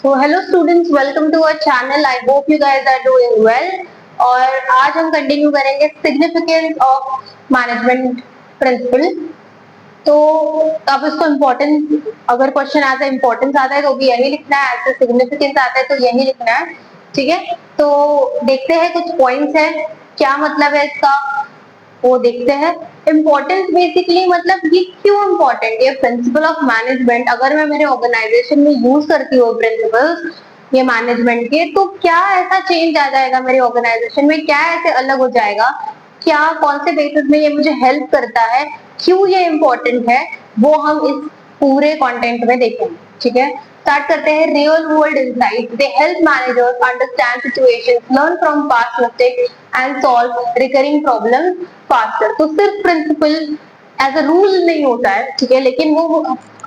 So hello students, welcome to our channel. I hope you guys are doing well. और आज हम continue करेंगे significance of management principal. तो अब इसको इम्पोर्टेंस, अगर क्वेश्चन आता है इम्पोर्टेंस आता है तो भी यही लिखना है, ऐसे सिग्निफिकेंस आता है तो यही लिखना है, ठीक है। तो देखते हैं कुछ पॉइंट्स हैं, क्या मतलब है इसका वो देखते हैं। इम्पोर्टेंस बेसिकली मतलब ये क्यों इम्पोर्टेंट है प्रिंसिपल ऑफ मैनेजमेंट, अगर मैं मेरे ऑर्गेनाइजेशन में यूज करती हूँ प्रिंसिपल्स ये मैनेजमेंट के, तो क्या ऐसा चेंज आ जाएगा मेरे ऑर्गेनाइजेशन में, क्या ऐसे अलग हो जाएगा, क्या कौन से बेसिस में ये मुझे हेल्प करता है, क्यों ये इम्पोर्टेंट है, वो हम इस पूरे कंटेंट में देखेंगे, ठीक है। स्टार्ट करते हैं। Real world insights, they help managers understand situations, learn from past mistakes and solve recurring problems faster. तो सिर्फ प्रिंसिपल एज अ रूल नहीं होता है, ठीक है, लेकिन वो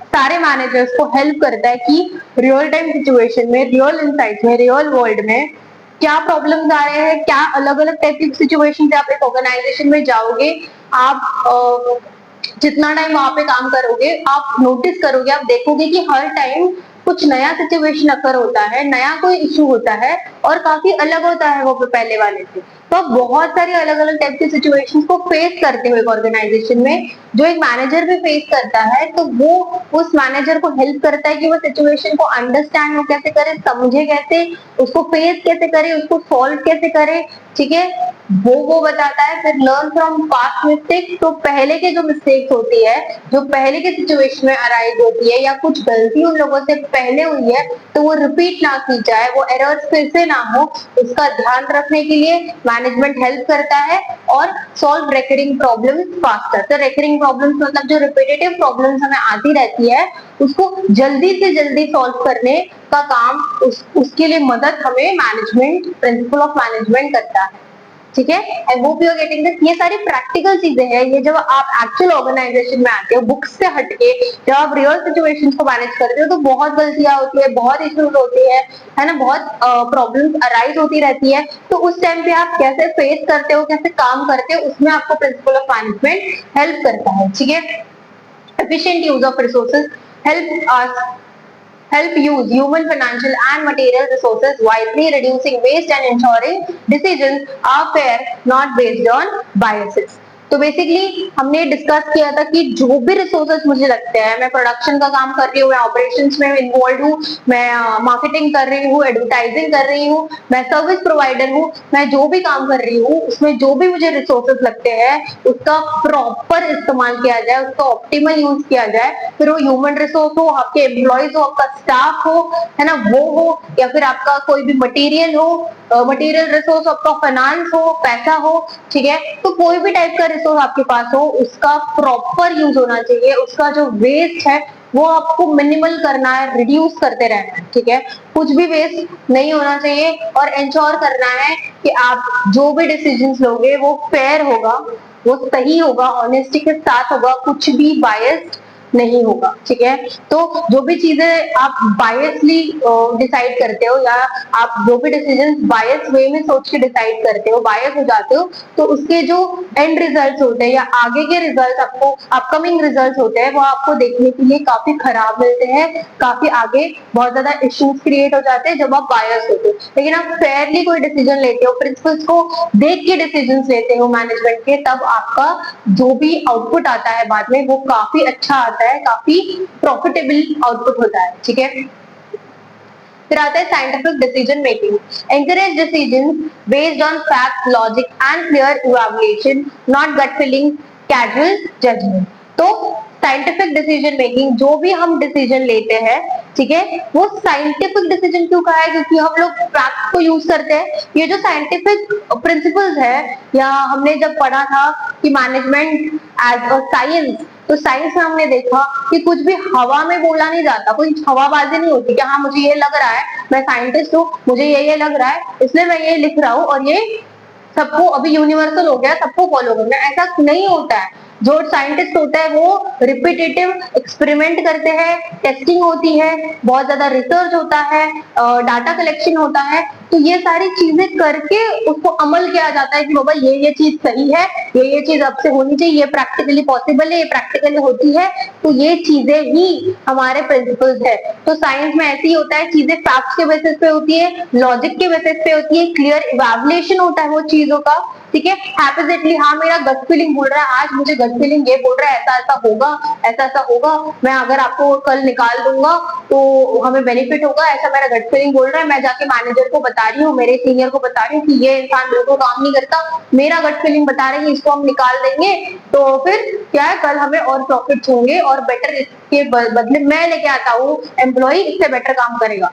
सारे मैनेजर्स को हेल्प करता है कि रियल टाइम सिचुएशन में, रियल इनसाइट्स में, रियल वर्ल्ड में क्या प्रॉब्लम्स आ रहे हैं, क्या अलग अलग टाइप की सिचुएशन से आप एक ऑर्गेनाइजेशन में जाओगे, आप जितना टाइम वहां पे काम करोगे आप नोटिस करोगे, आप देखोगे कि हर टाइम कुछ नया सिचुएशन अकर होता है, नया कोई इशू होता है और काफी अलग होता है वो पहले वाले से। तो आप बहुत सारे अलग अलग टाइप के सिचुएशंस को फेस करते हो एक ऑर्गेनाइजेशन में, जो एक मैनेजर भी फेस करता है, तो वो उस मैनेजर को हेल्प करता है कि वो सिचुएशन को अंडरस्टैंड वो कैसे करे, समझे कैसे, उसको फेस कैसे करे, उसको सॉल्व कैसे करे, ठीक है, वो बताता है। फिर लर्न फ्रॉम पास्ट मिस्टेक्स, तो पहले के जो मिस्टेक्स होती है, जो पहले के सिचुएशन में अराइज होती है या कुछ गलती उन लोगों से पहले हुई है तो वो रिपीट ना की जाए, वो एरर्स फिर से ना हो, उसका ध्यान रखने के लिए मैनेजमेंट हेल्प करता है। और सॉल्व रिकरिंग प्रॉब्लम्स फास्टर, तो रिकरिंग प्रॉब्लम्स मतलब जो रिपीटेटिव प्रॉब्लम्स हमें आती रहती है उसको जल्दी से जल्दी सॉल्व करने का काम, उसके लिए मदद हमें मैनेजमेंट, प्रिंसिपल ऑफ मैनेजमेंट करता है, ठीक है। I hope you are getting this. ये सारी प्रैक्टिकल चीजें हैं, ये जब आप एक्चुअल ऑर्गेनाइजेशन में आते हो, बुक्स से हटके जब आप रियल सिचुएशंस को मैनेज करते हो तो बहुत गलतियां होती है, बहुत इश्यूज होते हैं, है ना, बहुत प्रॉब्लम्स अराइज होती रहती है। तो उस टाइम पे आप कैसे फेस करते हो, कैसे काम करते हो, उसमें आपको प्रिंसिपल ऑफ मैनेजमेंट हेल्प करता है, ठीक है। Efficient use of resources help use human, financial and material resources wisely, reducing waste and ensuring decisions are fair, not based on biases. तो बेसिकली हमने डिस्कस किया था कि जो भी रिसोर्सेज मुझे लगते हैं, मैं प्रोडक्शन का काम कर रही हूँ, मैं ऑपरेशंस में इन्वॉल्व हूँ, मैं मार्केटिंग कर रही हूँ, एडवर्टाइजिंग कर रही हूँ, मैं सर्विस प्रोवाइडर हूँ, मैं जो भी काम कर रही हूँ उसमें जो भी मुझे रिसोर्सेज लगते हैं उसका प्रॉपर इस्तेमाल किया जाए, उसका ऑप्टिमल यूज किया जाए। फिर वो ह्यूमन रिसोर्स हो, आपके एम्प्लॉयज हो, आपका स्टाफ हो, है ना, वो हो, या फिर आपका कोई भी मटेरियल हो, मटेरियल रिसोर्स, आपका फाइनेंस हो, पैसा हो, ठीक है। तो कोई भी टाइप का रिसोर्स आपके पास हो उसका प्रॉपर यूज होना चाहिए, उसका जो वेस्ट है वो आपको मिनिमल करना है, रिड्यूस करते रहना है, ठीक है, कुछ भी वेस्ट नहीं होना चाहिए। और इंश्योर करना है कि आप जो भी डिसीजंस लोगे वो फेयर होगा, वो सही होगा, ऑनेस्टी के साथ होगा, कुछ भी बायस्ड नहीं होगा, ठीक है। तो जो भी चीजें आप बायसली डिसाइड करते हो या आप जो भी डिसीजन बायस वे में सोच के डिसाइड करते हो, बायस हो जाते हो, तो उसके जो एंड रिजल्ट्स होते हैं या आगे के रिजल्ट, आपको अपकमिंग रिजल्ट्स होते हैं, वो आपको देखने के लिए काफी खराब मिलते हैं, काफी आगे बहुत ज्यादा इश्यूज क्रिएट हो जाते हैं जब आप बायस होते हो। लेकिन आप फेयरली कोई डिसीजन लेते हो, प्रिंसिपल्स को देख के डिसीजन लेते हो मैनेजमेंट के, तब आपका जो भी आउटपुट आता है बाद में वो काफी अच्छा आता है, काफी प्रॉफिटेबल आउटपुट होता है, ठीक है। फिर आता है scientific decision making, encourage decision based on fact, logic and clear evaluation, not gut feeling, casual judgement. तो साइंटिफिक डिसीजन मेकिंग, जो भी हम डिसीजन लेते हैं, ठीक है, वो साइंटिफिक डिसीजन क्यों कहा है, क्योंकि हम लोग फैक्ट को यूज करते हैं। ये जो साइंटिफिक प्रिंसिपल्स है, या हमने जब पढ़ा था कि मैनेजमेंट एज अ साइंस, तो साइंस में हमने देखा कि कुछ भी हवा में बोला नहीं जाता, कोई हवाबाजी नहीं होती कि हाँ मुझे ये लग रहा है, मैं साइंटिस्ट हूँ, मुझे ये लग रहा है इसलिए मैं ये लिख रहा हूँ और ये सबको अभी यूनिवर्सल हो गया, सबको फॉलो करना, ऐसा नहीं होता है। जो साइंटिस्ट होता है वो रिपीटेटिव एक्सपेरिमेंट करते हैं, टेस्टिंग होती है, बहुत ज्यादा रिसर्च होता है, डाटा कलेक्शन होता है, तो ये सारी चीजें करके उसको अमल किया जाता है कि बाबा ये चीज सही है, ये चीज अब से होनी चाहिए, ये प्रैक्टिकली पॉसिबल है, ये प्रैक्टिकली होती है, तो ये चीजें ही हमारे प्रिंसिपल्स है। तो साइंस में ऐसे ही होता है, चीजें फैक्ट्स के बेसिस पे होती है, लॉजिक के बेसिस पे होती है, क्लियर इवैल्यूएशन होता है वो चीजों का, ठीक है। हैपोथेटिकली हाँ मेरा गट फीलिंग बोल रहा है, आज मुझे गट फीलिंग ये बोल रहा है ऐसा ऐसा होगा, ऐसा ऐसा होगा, मैं अगर आपको कल निकाल दूंगा तो हमें बेनिफिट होगा, ऐसा मेरा गट फीलिंग बोल रहा है, मैं जाके मैनेजर को बता रही हूँ, मेरे सीनियर को बता रही हूँ कि ये इंसान बिल्कुल काम नहीं करता, मेरा गट फीलिंग बता रही है इसको हम निकाल देंगे, तो फिर क्या है कल हमें और प्रॉफिट होंगे और बेटर इसके बदले मैं लेके आता हूँ एम्प्लॉय इससे बेटर काम करेगा।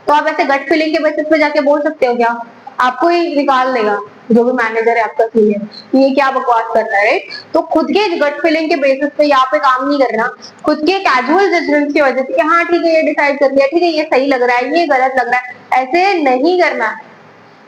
तो आप ऐसे गट फीलिंग के बेसिस पे जाके बोल सकते हो क्या? आपको ही निकाल देगा जो भी मैनेजर है आपका सीनियर, ये क्या बकवास कर रहा है। तो खुद के गट फीलिंग के बेसिस पे यहाँ पे काम नहीं करना, खुद के कैजुअल जजमेंट की वजह से कि हाँ ठीक है ये डिसाइड कर लिया, ठीक है ये सही लग रहा है, ये गलत लग रहा है, ऐसे नहीं करना है।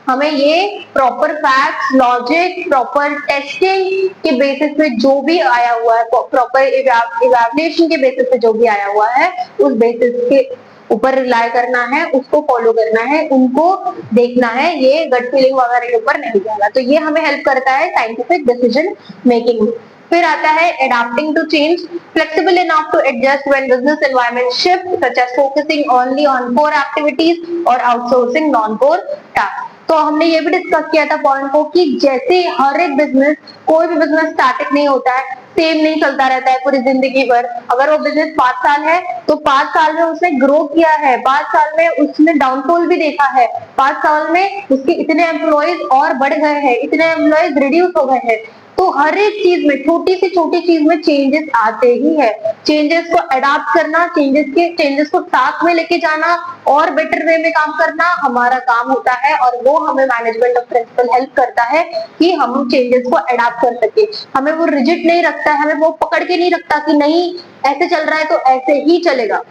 हमें ये proper facts, logic, proper testing के बेसिस पे जो भी आया हुआ है, प्रॉपर इवैल्यूएशन के बेसिस पे जो भी आया हुआ है, उस बेसिस के ऊपर रिलाय करना है, उसको फॉलो करना है, उनको देखना है, ये गट फीलिंग वगैरह के ऊपर नहीं जाना। तो ये हमें हेल्प करता है साइंटिफिक डिसीजन मेकिंग में। फिर आता है adapting to change, flexible enough to adjust when business environment shift, such as focusing only on core activities or outsourcing non-core tasks। तो हमने ये भी डिस्कस किया था पॉइंट को कि जैसे हर एक बिजनेस, कोई भी बिजनेस स्टैटिक नहीं होता है, सेम नहीं चलता रहता है पूरी जिंदगी भर। अगर वो बिजनेस 5 साल है तो 5 साल में उसने ग्रो किया है, 5 साल में उसने डाउनफॉल भी देखा है, 5 साल में उसके इतने एम्प्लॉयज और बढ़ गए हैं, इतने एम्प्लॉयज रिड्यूस हो गए हैं। तो हर एक चीज में, छोटी से छोटी चीज में चेंजेस आते ही है। चेंजेस को अडॉप्ट करना, चेंजेस को साथ में लेके जाना और बेटर वे में काम करना हमारा काम होता है, और वो हमें मैनेजमेंट ऑफ प्रिंसिपल हेल्प करता है कि हम चेंजेस को अडॉप्ट कर सके। हमें वो रिजिड नहीं रखता है, हमें वो पकड़ के नहीं रखता कि नहीं ऐसे चल रहा है तो ऐसे ही चलेगा,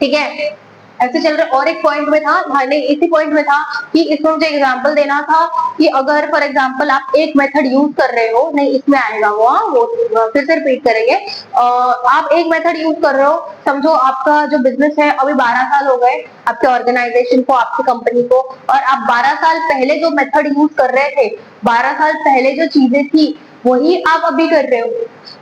ठीक है, ऐसे चल रहा है। और एक पॉइंट में था, हाँ नहीं इसी पॉइंट में था कि इसमें मुझे एग्जांपल देना था कि अगर फॉर एग्जांपल आप एक मेथड यूज कर रहे हो, नहीं इसमें आएगा वो फिर से रिपीट करेंगे। आप एक मेथड यूज कर रहे हो, समझो आपका जो बिजनेस है अभी 12 साल हो गए आपके ऑर्गेनाइजेशन को, आपकी कंपनी को, और आप 12 साल पहले जो मेथड यूज कर रहे थे, 12 साल पहले जो चीजें थी वही आप अभी कर रहे हो,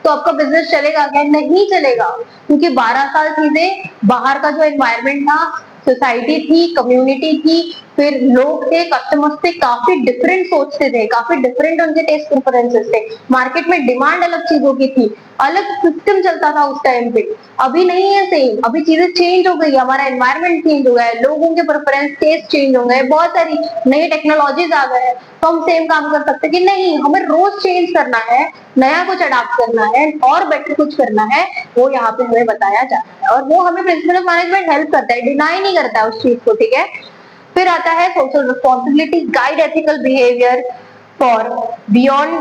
तो आपका बिजनेस चलेगा क्या? नहीं चलेगा, क्योंकि 12 साल चीजें, बाहर का जो एनवायरनमेंट था, सोसाइटी थी, कम्युनिटी थी, फिर लोग थे, कस्टमर्स थे, काफी डिफरेंट सोचते थे, काफी डिफरेंट उनके टेस्ट प्रेफरेंसेस थे, मार्केट में डिमांड अलग चीजों की थी, अलग सिस्टम चलता था उस टाइम पे। अभी नहीं है सेम, अभी चीजें चेंज हो गई, हमारा एनवायरनमेंट चेंज हो गया है, लोगों के प्रेफरेंस, टेस्ट चेंज हो गए, बहुत सारी नई टेक्नोलॉजीज आ गए हैं। तो हम सेम काम कर सकते कि नहीं, हमें रोज चेंज करना है, नया कुछ अडॉप्ट करना है और बेटर कुछ करना है, वो यहाँ पे हमें बताया जाता है, और वो हमें प्रिंसिपल ऑफ मैनेजमेंट हेल्प करता है, डिनाई नहीं करता है उस चीज को, ठीक है। फिर आता है social responsibility, guide ethical behaviour for beyond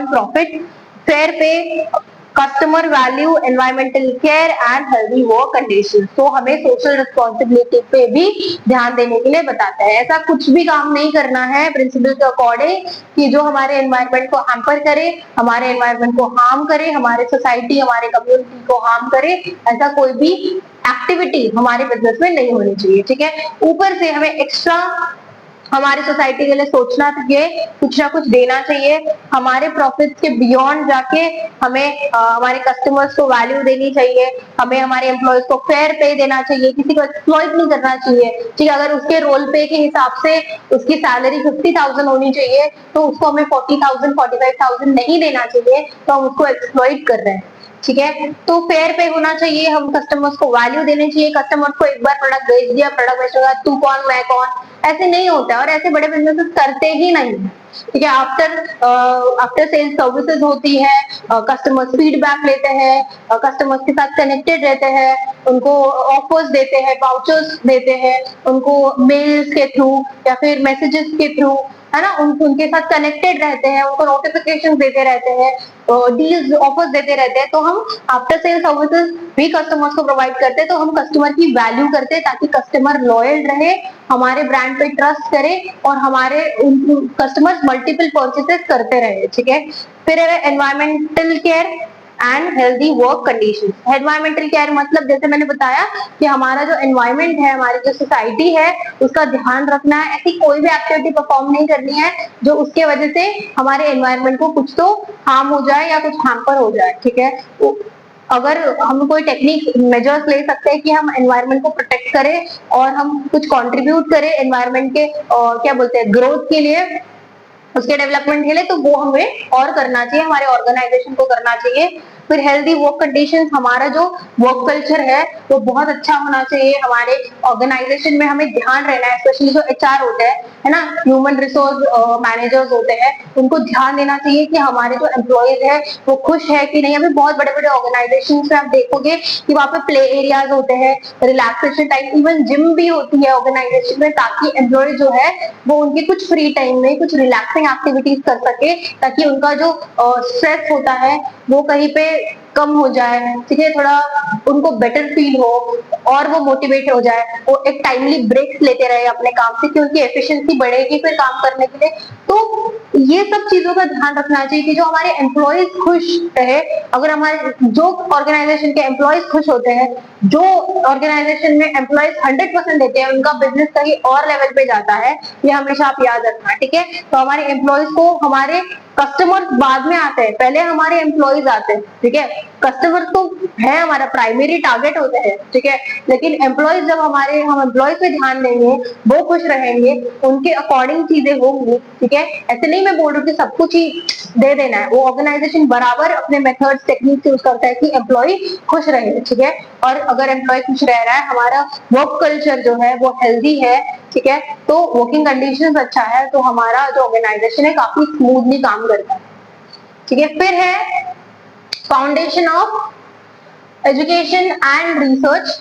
profit, fair pay, customer value, environmental care and healthy work condition. तो हमें सोशल रिस्पॉन्सिबिलिटी पे भी ध्यान देने के लिए बताता है। ऐसा कुछ भी काम नहीं करना है प्रिंसिपल के अकॉर्डिंग कि जो हमारे एनवायरमेंट को हैम्पर करे, हमारे एनवायरमेंट को हार्म करे, हमारे सोसाइटी, हमारे कम्युनिटी को हार्म करे, ऐसा कोई भी एक्टिविटी हमारे बिजनेस में नहीं होनी चाहिए, ठीक है। ऊपर से हमें एक्स्ट्रा हमारी सोसाइटी के लिए सोचना चाहिए, कुछ ना कुछ देना चाहिए, हमारे प्रॉफिट के बियॉन्ड जाके हमें हमारे कस्टमर्स को वैल्यू देनी चाहिए, हमें हमारे एम्प्लॉयज को फेयर पे देना चाहिए, किसी को एक्सप्लॉइट नहीं करना चाहिए, ठीक है। अगर उसके रोल पे के हिसाब से उसकी सैलरी 50,000 होनी चाहिए तो उसको हमें 40,000 45,000 नहीं देना चाहिए, तो हम उसको एक्सप्लॉइट कर रहे हैं, ठीक है। तो फेयर पे होना चाहिए, हम कस्टमर्स को वैल्यू देने चाहिए, कस्टमर्स को एक बार प्रोडक्ट बेच दिया, प्रोडक्ट बेचेगा तू कौन मैं कौन, ऐसे नहीं होता है, और ऐसे बड़े बिजनेसेस करते ही नहीं, ठीक है। आफ्टर सेल्स सर्विसेज होती है, कस्टमर्स फीडबैक लेते हैं, कस्टमर्स के साथ कनेक्टेड रहते हैं, उनको ऑफर्स देते हैं, वाउचर्स देते हैं, उनको मेल्स के थ्रू या फिर मैसेजेस के थ्रू, है ना, उनके साथ कनेक्टेड रहते हैं, उनको नोटिफिकेशन देते रहते हैं, डील्स ऑफर्स देते रहते हैं। तो हम आफ्टर सेल सर्विसेज भी कस्टमर्स को प्रोवाइड करते हैं, तो हम कस्टमर की वैल्यू करते हैं ताकि कस्टमर लॉयल रहे, हमारे ब्रांड पे ट्रस्ट करे और हमारे कस्टमर्स मल्टीपल परचेसेस करते रहे, ठीक है। फिर है environmental care, and healthy work conditions. Environmental care मतलब जैसे मैंने बताया कि हमारा जो एनवायरमेंट है, हमारी जो सोसाइटी है, उसका ध्यान रखना है। ऐसी कोई भी एक्टिविटी परफॉर्म नहीं करनी है जो उसके वजह से हमारे एनवायरमेंट को कुछ तो हार्म हो जाए या कुछ हैम्पर हो जाए, ठीक है। अगर हम कोई टेक्निक मेजर्स ले सकते हैं कि हम एनवायरमेंट को प्रोटेक्ट करें और हम कुछ कंट्रीब्यूट करें एनवायरमेंट के क्या बोलते हैं ग्रोथ के लिए, उसके डेवलपमेंट के लिए, तो वो हमें और करना चाहिए, हमारे ऑर्गेनाइजेशन को करना चाहिए। फिर हेल्दी वर्क कंडीशंस, हमारा जो वर्क कल्चर है वो बहुत अच्छा होना चाहिए। हमारे ऑर्गेनाइजेशन में हमें ध्यान रहना है, स्पेशली जो एचआर होते हैं, है ना, ह्यूमन रिसोर्स मैनेजर्स होते हैं, उनको ध्यान देना चाहिए कि हमारे जो एम्प्लॉयज है वो खुश है कि नहीं। अभी बहुत बड़े बड़े ऑर्गेनाइजेशन में आप देखोगे कि वहाँ पे प्ले एरियाज होते हैं, रिलैक्सेशन टाइम, इवन जिम भी होती है ऑर्गेनाइजेशन में, ताकि एम्प्लॉय जो है वो उनके कुछ फ्री टाइम में कुछ रिलैक्सिंग एक्टिविटीज कर सके, ताकि उनका जो स्ट्रेस होता है वो कहीं पे कम हो जाए, ठीक है, थोड़ा उनको बेटर फील हो और वो मोटिवेट हो जाए, वो एक टाइमली ब्रेक्स लेते रहे अपने काम से, कि उनकी एफिशिएंसी बढ़ेगी फिर काम करने के लिए। तो ये सब चीजों का ध्यान रखना चाहिए कि जो हमारे एम्प्लॉयज खुश रहे। अगर हमारे जो ऑर्गेनाइजेशन के एम्प्लॉयज खुश होते हैं, जो ऑर्गेनाइजेशन में एम्प्लॉयज 100% देते हैं, उनका बिजनेस कहीं और लेवल पे जाता है। ये हमेशा आप याद रखना, ठीक है। तो हमारे एम्प्लॉयज को, हमारे कस्टमर्स बाद में आते हैं, पहले हमारे एम्प्लॉयज आते हैं, ठीक है। कस्टमर्स तो है हमारा प्राइमरी टारगेट होते हैं, ठीक है, लेकिन एम्प्लॉयज जब हम एम्प्लॉयज पे ध्यान देंगे, वो खुश रहेंगे, उनके अकॉर्डिंग चीजें होंगी, ठीक है। ऐसे नहीं मैं बोल रही हूँ कि सब कुछ ही दे देना है, वो ऑर्गेनाइजेशन बराबर अपने मेथड्स टेक्निक यूज करता है कि एम्प्लॉय खुश रहे, ठीक है। और अगर एम्प्लॉय खुश रह रहा है, हमारा वर्क कल्चर जो है वो हेल्दी है, ठीक है, तो वर्किंग कंडीशंस अच्छा है, तो हमारा जो ऑर्गेनाइजेशन है काफी स्मूथली काम करता है, ठीक है। फिर है foundation of education and research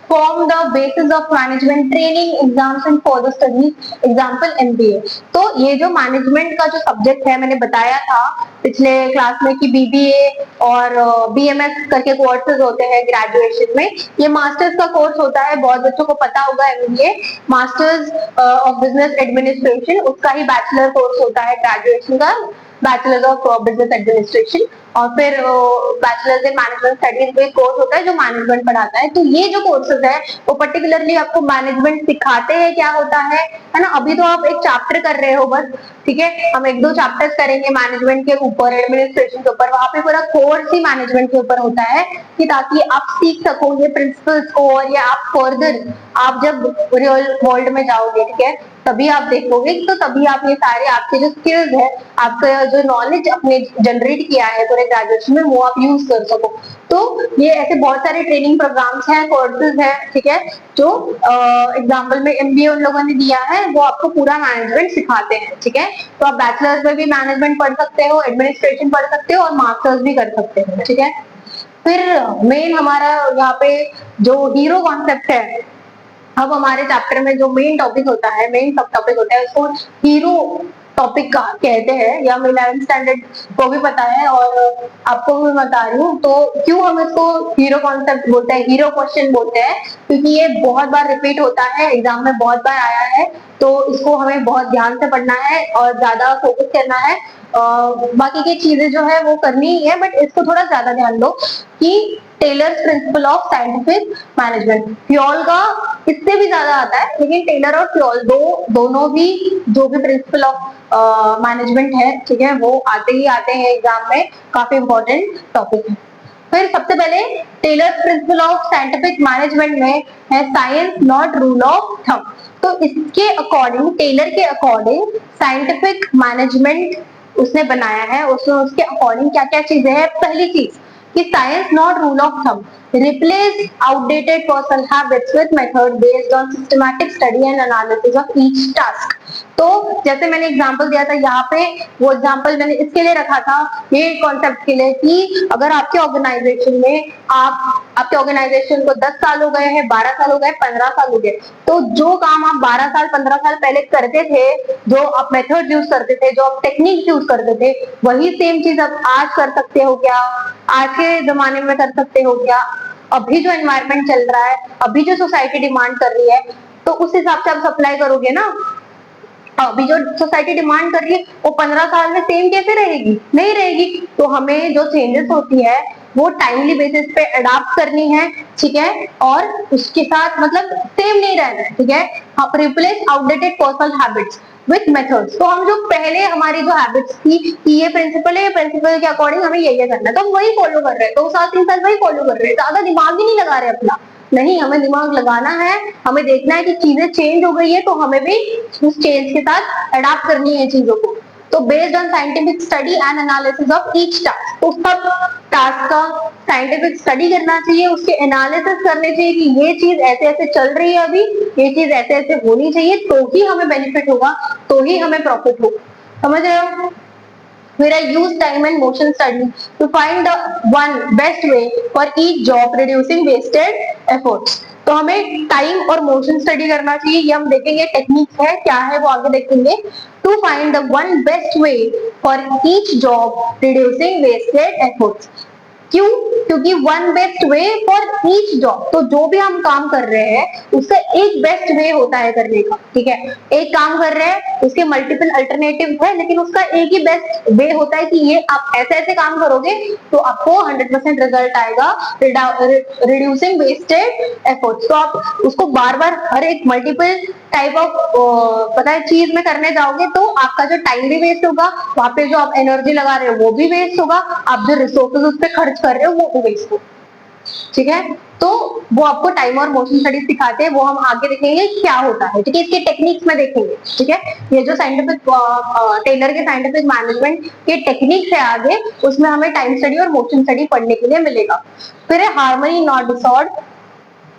form the basis of management training exams and further studies, example MBA। तो ये जो मैनेजमेंट का जो सब्जेक्ट है, मैंने बताया था पिछले क्लास में कि BBA और BMS करके कोर्सेज होते हैं ग्रेजुएशन में। ये मास्टर्स का कोर्स होता है, बहुत बच्चों को पता होगा MBA masters of business administration, उसका ही बैचलर कोर्स होता है ग्रेजुएशन का, बैचलर ऑफ बिजनेस एडमिनिस्ट्रेशन। और फिर बैचलर्स इन मैनेजमेंट स्टडीज में कोर्स होता है जो मैनेजमेंट पढ़ाता है। तो ये जो कोर्सेज है वो पर्टिकुलरली आपको मैनेजमेंट सिखाते हैं क्या होता है ना। अभी तो आप एक चैप्टर कर रहे हो बस, ठीक है, हम 1-2 चैप्टर्स करेंगे मैनेजमेंट के ऊपर, एडमिनिस्ट्रेशन के ऊपर, वहां पे पूरा कोर्स ही मैनेजमेंट के ऊपर होता है, कि ताकि आप सीख सको ये प्रिंसिपल्स को, और या आप फर्दर आप जब रियल वर्ल्ड में जाओगे, ठीक है, तभी आप देखोगे, तो तभी आप ये सारे आपके जो स्किल्स है, आपका जो नॉलेज आपने जनरेट किया है पूरे ग्रेजुएशन में, वो आप यूज कर सको। तो ये ऐसे बहुत सारे ट्रेनिंग प्रोग्राम्स हैं, कोर्सेज हैं, ठीक है, जो एग्जाम्पल में MBA उन लोगों ने दिया है, वो आपको पूरा मैनेजमेंट सिखाते हैं, ठीक है। तो आप बैचलर्स में भी मैनेजमेंट पढ़ सकते हो, एडमिनिस्ट्रेशन पढ़ सकते हो और मास्टर्स भी कर सकते हो, ठीक है। फिर मेन हमारा यहाँ पे जो हीरो कॉन्सेप्ट है, अब हमारे चैप्टर में जो मेन टॉपिक होता है, मेन सब टॉपिक होता है, उसको हीरो टॉपिक कहते हैं, या मैं 11th स्टैंडर्ड को भी पता है और आपको भी बता रही हूँ। तो क्यों हम इसको हीरो कॉन्सेप्ट बोलते हैं, हीरो क्वेश्चन बोलते हैं, क्योंकि ये बहुत बार रिपीट होता है, एग्जाम में बहुत बार आया है, तो इसको हमें बहुत ध्यान से पढ़ना है और ज्यादा फोकस करना है। बाकी की चीजें जो है वो करनी ही है, बट इसको थोड़ा ज्यादा ध्यान दो कि Taylor's principle of scientific management, Fayol का इससे भी ज्यादा आता है, लेकिन टेलर और फ्योल दोनों भी जो भी प्रिंसिपल ऑफ मैनेजमेंट है, ठीक है, वो आते ही आते हैं एग्जाम में, काफी इंपॉर्टेंट टॉपिक है। फिर सबसे पहले Taylor's principle of scientific management में है science not rule of thumb. तो इसके अकॉर्डिंग, टेलर के अकॉर्डिंग साइंटिफिक मैनेजमेंट उसने बनाया है, उसमें उसके अकॉर्डिंग क्या क्या चीजें हैं। पहली चीज कि science not rule of thumb, replace outdated personal habits with method based on systematic study and analysis of each task. तो जैसे मैंने एग्जांपल दिया था यहाँ पे, वो एग्जांपल मैंने इसके लिए रखा था, ये कॉन्सेप्ट के लिए, कि अगर आपके ऑर्गेनाइजेशन में आपके ऑर्गेनाइजेशन को 10 साल हो गए हैं, 12 साल हो गए, 15 साल हो गए, तो जो काम आप 12 साल 15 साल पहले करते थे, जो आप मेथड यूज करते थे, जो आप टेक्निक यूज करते थे, वही सेम चीज आप आज कर सकते हो क्या, आज के जमाने में कर सकते हो क्या, अभी जो एनवायरमेंट चल रहा है, अभी जो सोसाइटी डिमांड कर रही है, तो उस हिसाब से आप सप्लाई करोगे ना। अभी जो सोसाइटी डिमांड कर रही है वो 15 साल में सेम कैसे रहेगी, नहीं रहेगी। तो हमें जो चेंजेस होती है वो टाइमली बेसिस पे अडाप्ट करनी है, ठीक है, और उसके साथ मतलब सेम नहीं रहना है, ठीक है। आप replace outdated personal habits with methods. तो हम जो पहले हमारी जो हैबिट्स थी कि ये प्रिंसिपल है, ये प्रिंसिपल के अकॉर्डिंग हमें ये करना है, तो हम वही फॉलो कर रहे हैं, 2 साल 3 साल वही फॉलो कर रहे हैं, ज्यादा दिमाग ही नहीं लगा रहे अपना। नहीं, हमें दिमाग लगाना है, हमें देखना है कि चीजें चेंज हो गई है तो हमें भी उस चेंज के साथ अडाप्ट करनी है चीजों को। तो based on scientific study and analysis of each task, तो सब टास्क का साइंटिफिक स्टडी करना चाहिए, उसके एनालिसिस करने चाहिए कि ये चीज ऐसे ऐसे चल रही है अभी, ये चीज ऐसे ऐसे होनी चाहिए, तो ही हमें बेनिफिट होगा, तो ही हमें प्रॉफिट होगा। समझ रहे हो? where I use time and motion study to find the one best way for each job reducing wasted efforts। तो हमें टाइम और मोशन स्टडी करना चाहिए, ये हम देखेंगे टेक्निक्स है क्या है वो आगे देखेंगे। To find the one best way for each job reducing wasted efforts. क्यों? क्योंकि one best way for each job, तो जो भी हम काम कर रहे हैं उसका एक बेस्ट वे होता है करने का, ठीक है। एक काम कर रहे हैं उसके मल्टीपल अल्टरनेटिव है, लेकिन उसका एक ही बेस्ट वे होता है कि ये आप ऐसे ऐसे काम करोगे तो आपको 100% रिजल्ट आएगा रिड्यूसिंग वेस्टेड एफर्ट्स। तो आप उसको बार बार हर एक मल्टीपल टाइप ऑफ पता है चीज में करने जाओगे तो आपका जो टाइम भी वेस्ट होगा, वहां पे जो आप एनर्जी लगा रहे हो वो भी वेस्ट होगा, आप जो रिसोर्सेज उस पर खर्च कर रहे हो वो भी वेस्ट होगा, ठीक है। तो वो आपको टाइम और मोशन स्टडी सिखाते हैं, वो हम आगे देखेंगे क्या होता है, ठीक है, इसके टेक्निक्स में देखेंगे, ठीक है। ये जो साइंटिफिक टेलर के साइंटिफिक मैनेजमेंट के टेक्निक्स है आगे, उसमें हमें टाइम स्टडी और मोशन स्टडी पढ़ने के लिए मिलेगा। फिर है harmony not disorder.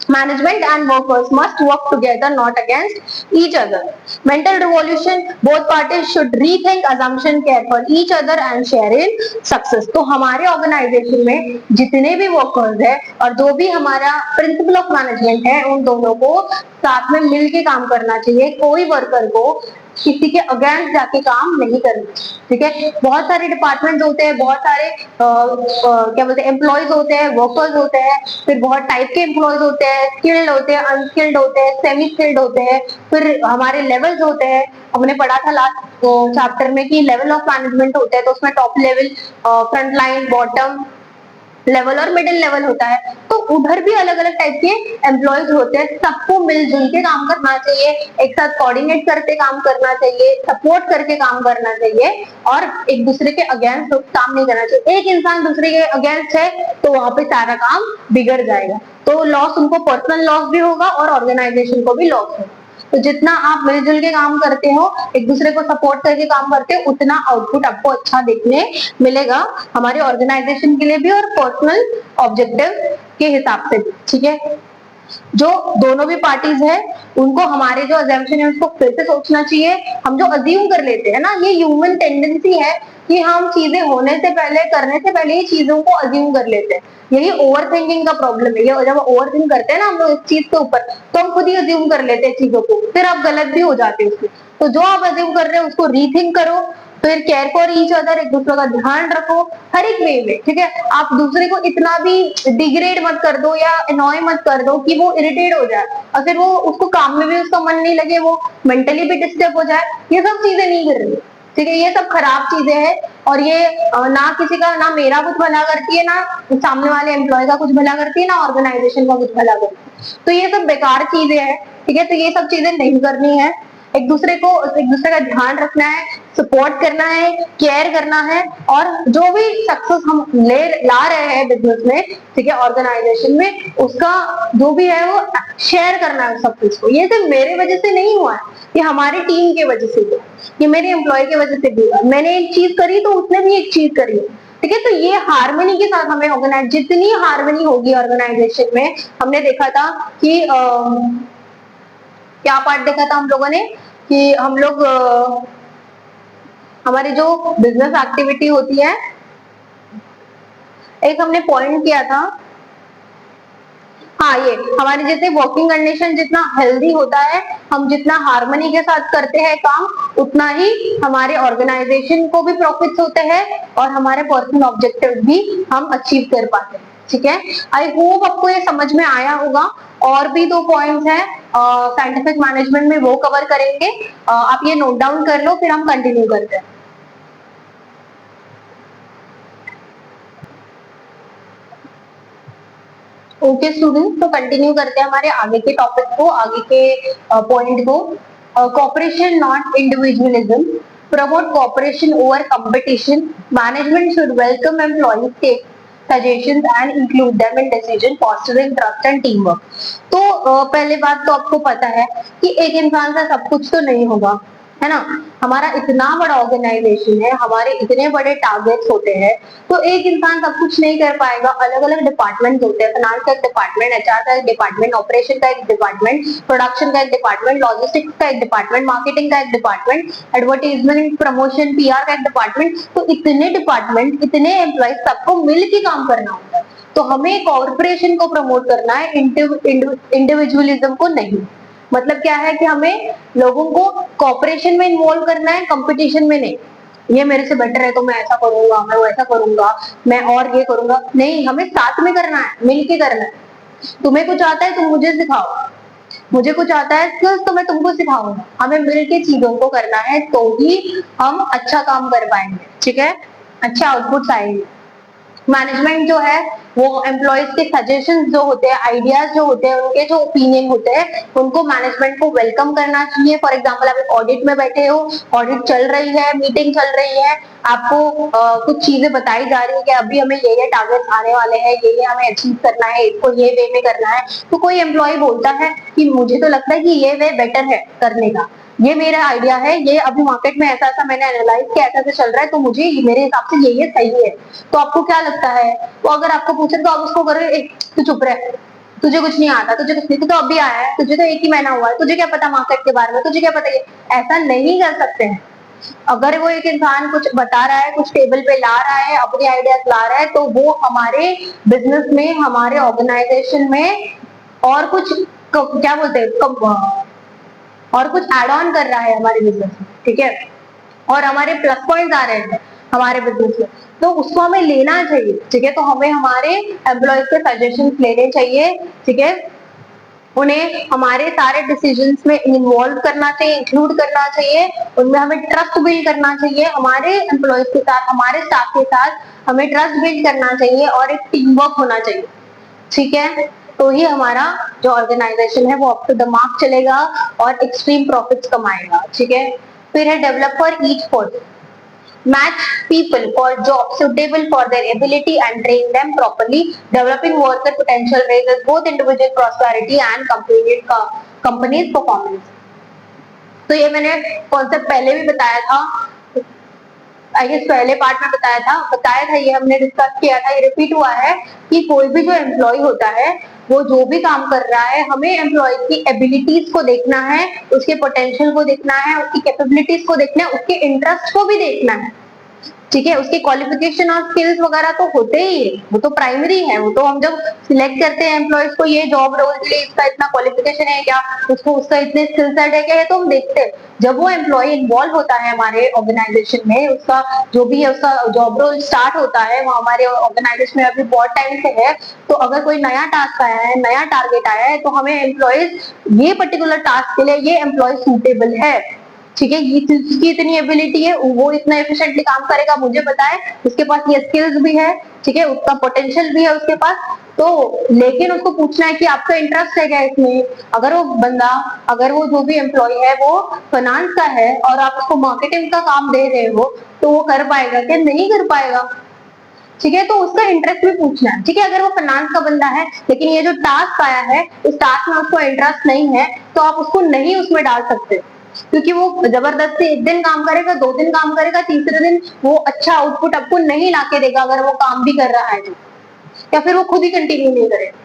Management and workers must work together, not against each other. Mental revolution, both parties should rethink assumption, care for each other and share in success। तो हमारे organisation में जितने भी वर्कर्स है और जो भी हमारा प्रिंसिपल ऑफ मैनेजमेंट है, उन दोनों को साथ में मिलके काम करना चाहिए। कोई वर्कर को किसी के अगेंस्ट जाके काम नहीं करना, ठीक है। बहुत सारे डिपार्टमेंट होते हैं, बहुत सारे क्या बोलते हैं एम्प्लॉयज होते हैं, वर्कर्स होते हैं, फिर बहुत टाइप के एम्प्लॉयज होते हैं, स्किल्ड होते हैं, अनस्किल्ड होते हैं, सेमी स्किल्ड होते हैं, फिर हमारे लेवल्स होते हैं। हमने पढ़ा था लास्ट चैप्टर में कि लेवल ऑफ मैनेजमेंट होते हैं, तो उसमें top level, front line, bottom level और मिडिल लेवल होता है। तो उधर भी अलग अलग टाइप के एम्प्लॉयज होते हैं, सबको मिलजुल के काम करना चाहिए, एक साथ कोऑर्डिनेट करके काम करना चाहिए, सपोर्ट करके काम करना चाहिए और एक दूसरे के अगेंस्ट काम नहीं करना चाहिए। एक इंसान दूसरे के अगेंस्ट है तो वहां पे सारा काम बिगड़ जाएगा, तो लॉस उनको पर्सनल लॉस भी होगा और ऑर्गेनाइजेशन को भी लॉस होगा। तो जितना आप मिलजुल के काम करते हो, एक दूसरे को सपोर्ट करके काम करते हो, उतना आउटपुट आपको अच्छा देखने मिलेगा, हमारे ऑर्गेनाइजेशन के लिए भी और पर्सनल ऑब्जेक्टिव के हिसाब से, ठीक है। जो दोनों भी पार्टीज है उनको हमारे जो अजम्पशन है उसको फिर से सोचना चाहिए। हम जो अज्यूम कर लेते हैं ना, ये ह्यूमन टेंडेंसी है कि हम चीजें होने से पहले, करने से पहले ही चीजों को अज्यूम कर लेते हैं। यही ओवर थिंकिंग का प्रॉब्लम है। ये जब ओवर थिंक करते हैं ना हम लोग इस चीज के ऊपर, तो हम खुद ही अज्यूम कर लेते हैं चीजों को, फिर आप गलत भी हो जाते हैं उसमें। तो जो आप अज्यूम कर रहे हो उसको रीथिंक करो, फिर केयर फॉर ईच अदर, एक दूसरे का ध्यान रखो हर एक वे में, ठीक है। आप दूसरे को इतना भी डिग्रेड मत कर दो या अनॉय मत कर दो कि वो इरिटेट हो जाए और फिर वो उसको काम में भी उसका मन नहीं लगे, वो मेंटली भी डिस्टर्ब हो जाए। ये सब चीजें नहीं कर रही, ठीक है। ये सब खराब चीजें हैं और ये ना किसी का, ना मेरा कुछ भला करती है, ना सामने वाले एम्प्लॉय का कुछ भला करती है, ना ऑर्गेनाइजेशन का कुछ भला करती है। तो ये सब बेकार चीजें हैं, ठीक है। तो ये सब चीजें नहीं करनी है। एक दूसरे का ध्यान रखना है, सपोर्ट करना है, केयर करना है और जो भी सक्सेस हम ला रहे हैं बिजनेस में, ठीक है, ऑर्गेनाइजेशन में, उसका जो भी है वो शेयर करना है सब कुछ को। ये सिर्फ मेरे वजह से नहीं हुआ है, ये हमारी टीम की वजह से हुआ, ये मेरे एम्प्लॉय की वजह से भी हुआ। मैंने एक चीज करी तो उसने भी एक चीज करी, ठीक है। तो ये हार्मनी के साथ हमें ऑर्गेनाइज, जितनी हार्मनी होगी ऑर्गेनाइजेशन में, हमने देखा था कि क्या पार्ट देखा था हम लोगों ने कि हम लोग हमारी जो बिजनेस एक्टिविटी होती है, एक हमने पॉइंट किया था, हाँ, ये हमारे जैसे वर्किंग कंडीशन जितना हेल्दी होता है, हम जितना हार्मनी के साथ करते हैं काम, उतना ही हमारे ऑर्गेनाइजेशन को भी प्रॉफिट्स होते हैं और हमारे पर्सनल ऑब्जेक्टिव भी हम अचीव कर पाते हैं, ठीक है। आई होप आपको ये समझ में आया होगा और भी 2 पॉइंट्स हैं साइंटिफिक मैनेजमेंट में, वो कवर करेंगे। आप ये नोट डाउन कर लो, फिर हम कंटिन्यू करते हैं। ओके स्टूडेंट्स, तो कंटिन्यू करते हैं हमारे आगे के टॉपिक को, आगे के पॉइंट को। Cooperation not individualism, promote cooperation over competition, management should welcome employees take suggestions and include them in decision, fostering trust and teamwork। तो पहले बात तो आपको पता है कि एक इंसान से सब कुछ तो नहीं होगा, है ना। हमारा इतना बड़ा ऑर्गेनाइजेशन है, हमारे इतने बड़े टारगेट्स होते हैं, तो एक इंसान सब कुछ नहीं कर पाएगा। अलग अलग डिपार्टमेंट होते हैं, फाइनेंस का एक डिपार्टमेंट, एचआर का एक डिपार्टमेंट, ऑपरेशन का एक डिपार्टमेंट, प्रोडक्शन का एक डिपार्टमेंट, लॉजिस्टिक्स का एक डिपार्टमेंट, मार्केटिंग का एक डिपार्टमेंट, एडवर्टाइजमेंट, प्रमोशन, पीआर का एक डिपार्टमेंट। तो इतने डिपार्टमेंट, इतने एम्प्लॉइज, सबको मिलकर काम करना होता है। तो हमें कॉर्पोरेशन को प्रमोट करना है, इंडिविजुअलिज्म को नहीं। मतलब क्या है कि हमें लोगों को कॉपरेशन में इन्वॉल्व करना है, कंपटीशन में नहीं। ये मेरे से बेटर है तो मैं ऐसा करूंगा, मैं वैसा करूंगा, मैं और ये करूंगा, नहीं। हमें साथ में करना है, मिलके करना है। तुम्हें कुछ आता है तुम मुझे सिखाओ, मुझे कुछ आता है स्किल्स तो मैं तुमको सिखाऊंगा। हमें मिलके चीजों को करना है, तो ही हम अच्छा काम कर पाएंगे, ठीक है, अच्छा आउटपुट आएंगे। मैनेजमेंट जो है वो एम्प्लॉयज के सजेशंस जो होते हैं, आइडियाज जो होते हैं, उनके जो ओपिनियन होते हैं, उनको मैनेजमेंट को वेलकम करना चाहिए। फॉर एग्जांपल, आप एक ऑडिट में बैठे हो, ऑडिट चल रही है, मीटिंग चल रही है, आपको कुछ चीजें बताई जा रही है कि अभी हमें ये टारगेट्स आने वाले हैं, ये हमें अचीव करना है, इसको ये वे में करना है। तो कोई एम्प्लॉय बोलता है कि मुझे तो लगता है कि ये वे बेटर है करने का, ये मेरा आइडिया है, ये अभी मार्केट में ऐसा ऐसा मैंने एनालाइज किया, ऐसा ऐसा चल रहा है, तो मुझे मेरे हिसाब से ये सही है। तो आपको क्या लगता है? तो अगर आपको पूछे तो आप उसको करो, तू चुप रहे, तुझे कुछ नहीं आता, तुझे कुछ नहीं, तू तो अभी आया है, तुझे तो 1 ही महीना हुआ है, तुझे क्या पता मार्केट के बारे में, तुझे क्या पता ये। ऐसा नहीं कर सकते हैं। अगर वो एक इंसान कुछ बता रहा है, कुछ टेबल पे ला रहा है, अपने आइडियाज ला रहा है, तो वो हमारे बिजनेस में, हमारे ऑर्गेनाइजेशन में और कुछ क्या बोलते हैं, और कुछ एड ऑन कर रहा है हमारे बिजनेस में, ठीक है, और हमारे प्लस पॉइंट आ रहे हैं हमारे बिजनेस में, तो उसको हमें लेना चाहिए, ठीक है। तो हमें हमारे एम्प्लॉयज के सजेशंस लेने चाहिए, ठीक है, उन्हें हमारे सारे डिसीजंस में इन्वॉल्व करना चाहिए, इंक्लूड करना चाहिए, उनमें हमें ट्रस्ट बिल्ड करना चाहिए, हमारे एम्प्लॉयज के साथ, हमारे स्टाफ के साथ हमें ट्रस्ट बिल्ड करना चाहिए और एक टीम वर्क होना चाहिए, ठीक है। तो ही हमारा जो ऑर्गेनाइजेशन है वो अप टू द मार्क चलेगा और एक्सट्रीम प्रॉफिट्स कमाएगा, ठीक है। फिर है develop for each person, match people for jobs suitable for their ability and train them properly, developing worker potential raises both individual prosperity and company's performance। तो ये मैंने कॉन्सेप्ट पहले भी बताया था, आई गेस पहले पार्ट में बताया था, ये हमने डिस्कस किया था, ये रिपीट हुआ है कि कोई भी जो एम्प्लॉय होता है, वो जो भी काम कर रहा है, हमें एम्प्लॉय की एबिलिटीज को देखना है, उसके पोटेंशियल को देखना है, उसकी कैपेबिलिटीज को देखना है, उसके इंटरेस्ट को भी देखना है, ठीक है। उसके क्वालिफिकेशन और स्किल्स वगैरह तो होते ही है, वो तो प्राइमरी है। वो तो हम जब सिलेक्ट करते हैं एम्प्लॉयज को, ये जॉब रोल के लिए इसका इतना क्वालिफिकेशन है क्या, उसको उसका इतने स्किल सेट है क्या, ये तो हम देखते हैं। जब वो एम्प्लॉय इन्वॉल्व होता है हमारे ऑर्गेनाइजेशन में, उसका जो भी है उसका जॉब रोल स्टार्ट होता है, वो हमारे ऑर्गेनाइजेशन में अभी बहुत टाइम से है, तो अगर कोई नया टास्क आया है, नया टारगेट आया है, तो हमें एम्प्लॉयज ये पर्टिकुलर टास्क के लिए ये एम्प्लॉय सूटेबल है, ठीक है, ये इसकी इतनी एबिलिटी है, वो इतना एफिशिएंटली काम करेगा, मुझे पता है, उसके पास ये स्किल्स भी है, ठीक है, उसका पोटेंशियल भी है उसके पास। तो लेकिन उसको पूछना है कि आपका इंटरेस्ट है क्या इसमें। अगर वो बंदा, अगर वो जो भी एम्प्लॉय है वो फाइनेंस का है और आप उसको मार्केटिंग का काम दे रहे हो, तो वो कर पाएगा क्या? नहीं कर पाएगा, ठीक है। तो उसका इंटरेस्ट भी पूछना है, ठीक है। अगर वो फाइनेंस का बंदा है लेकिन ये जो टास्क आया है, उस टास्क में उसको इंटरेस्ट नहीं है, तो आप उसको नहीं उसमें डाल सकते, क्योंकि वो जबरदस्ती 1 दिन काम करेगा, 2 दिन काम करेगा, तीसरे दिन वो अच्छा आउटपुट आपको नहीं लाके देगा अगर वो काम भी कर रहा है तो, या फिर वो खुद ही कंटिन्यू नहीं करेगा।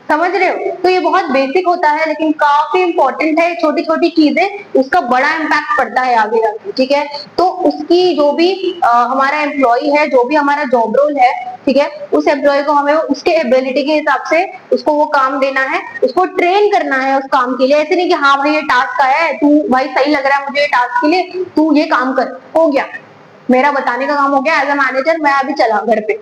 समझ रहे हो? तो ये बहुत बेसिक होता है लेकिन काफी इंपॉर्टेंट है। छोटी छोटी चीजें, उसका बड़ा इम्पैक्ट पड़ता है आगे जाके, ठीक है। तो उसकी जो भी हमारा एम्प्लॉय है, जो भी हमारा जॉब रोल है, ठीक है, उस एम्प्लॉय को हमें उसके एबिलिटी के हिसाब से उसको वो काम देना है, उसको ट्रेन करना है उस काम के लिए। ऐसे नहीं कि हाँ भाई ये टास्क आया है, तू भाई सही लग रहा है मुझे ये टास्क के लिए, तू ये काम कर, हो गया, मेरा बताने का काम हो गया, एज ए मैनेजर मैं अभी चला घर पे।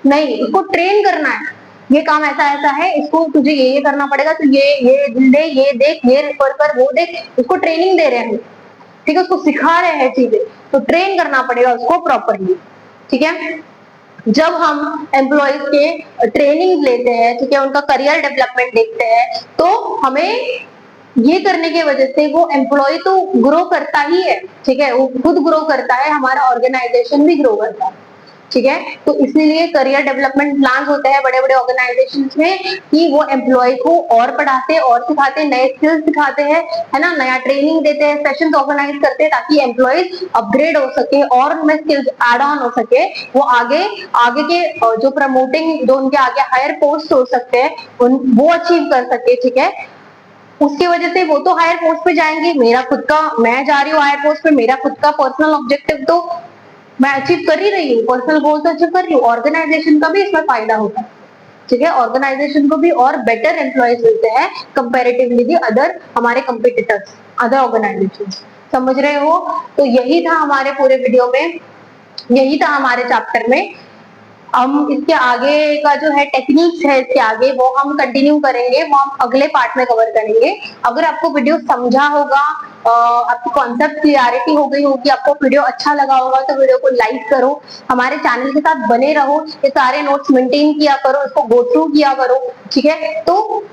नहीं, उसको ट्रेन करना है, ये काम ऐसा ऐसा है, इसको तुझे ये करना पड़ेगा, तो ये दे, ये देख, ये रेफर कर, वो देख, उसको ट्रेनिंग दे रहे हैं, ठीक है, उसको सिखा रहे हैं चीजें, तो ट्रेन करना पड़ेगा उसको प्रॉपरली, ठीक है। जब हम एम्प्लॉयज के ट्रेनिंग लेते हैं, ठीक है, उनका करियर डेवलपमेंट देखते हैं, तो हमें ये करने की वजह से वो एम्प्लॉय तो ग्रो करता ही है, ठीक है, वो खुद ग्रो करता है, हमारा ऑर्गेनाइजेशन भी ग्रो करता है, ठीक है। तो इसलिए करियर डेवलपमेंट प्लान होते हैं बड़े बड़े ऑर्गेनाइजेशंस में कि वो एम्प्लॉय को और पढ़ाते और सिखाते, नए स्किल्स सिखाते हैं, है ना, नया ट्रेनिंग देते हैं, सेशंस ऑर्गेनाइज करते हैं, ताकि एम्प्लॉयज अपग्रेड हो सके और उनमें स्किल्स एड ऑन हो सके, वो आगे आगे के जो प्रमोटिंग, जो उनके आगे हायर पोस्ट हो सकते हैं, वो अचीव कर सके, ठीक है। उसकी वजह से वो तो हायर पोस्ट पे जाएंगे, मेरा खुद का, मैं जा रही हूँ हायर पोस्ट पे, मेरा खुद का पर्सनल ऑब्जेक्टिव तो मैं अचीव कर ही रही हूँ, पर्सनल गोल तो अचीव कर रही हूँ, ऑर्गेनाइजेशन का भी इसमें फायदा होता है, ठीक है, ऑर्गेनाइजेशन को भी और बेटर एम्प्लॉयज मिलते हैं कंपैरेटिवली दी अदर हमारे कंपिटिटर्स, अदर ऑर्गेनाइजेशन। समझ रहे हो? तो यही था हमारे पूरे वीडियो में, यही था हमारे चैप्टर में। हम इसके आगे का जो है टेक्निक्स है इसके आगे, वो हम कंटिन्यू करेंगे, वो हम अगले पार्ट में कवर करेंगे। अगर आपको वीडियो समझा होगा, आपको कॉन्सेप्ट क्लियरिटी हो गई होगी, आपको वीडियो अच्छा लगा होगा, तो वीडियो को लाइक करो, हमारे चैनल के साथ बने रहो, ये सारे नोट्स मेंटेन किया करो, इसको गो थ्रू किया करो, ठीक है। तो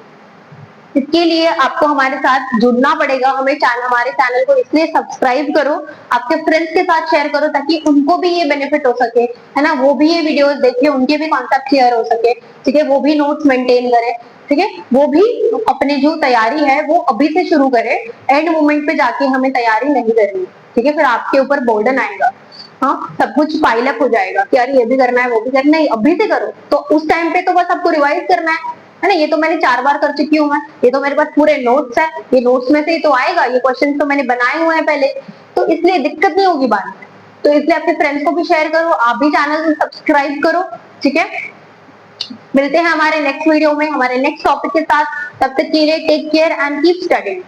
इसके लिए आपको हमारे साथ जुड़ना पड़ेगा, हमारे चैनल को इसलिए सब्सक्राइब करो, आपके फ्रेंड्स के साथ शेयर करो, ताकि उनको भी ये बेनिफिट हो सके, है ना, वो भी ये वीडियोस देखें, उनके भी कॉन्सेप्ट क्लियर हो सके, ठीक है, वो भी नोट्स मेंटेन करें, ठीक है, वो भी अपनी जो तैयारी है वो अभी से शुरू करे, एंड मोमेंट पे जाके हमें तैयारी नहीं करनी, ठीक है, फिर आपके ऊपर बर्डन आएगा, हाँ, सब कुछ पाइल अप हो जाएगा कि यार ये भी करना है, वो भी करना है, अभी से करो, तो उस टाइम पे तो बस आपको रिवाइज करना है ना, ये तो मैंने 4 बार कर चुकी हूँ मैं, ये तो मेरे पास पूरे नोट्स है, ये नोट्स में से ही तो आएगा, ये क्वेश्चन तो मैंने बनाए हुए हैं पहले, तो इसलिए दिक्कत नहीं होगी बाद में। तो इसलिए अपने फ्रेंड्स को भी शेयर करो, आप भी चैनल को सब्सक्राइब करो, ठीक है। मिलते हैं हमारे नेक्स्ट वीडियो में हमारे नेक्स्ट टॉपिक के साथ, तब तक के लिए take care and keep studying.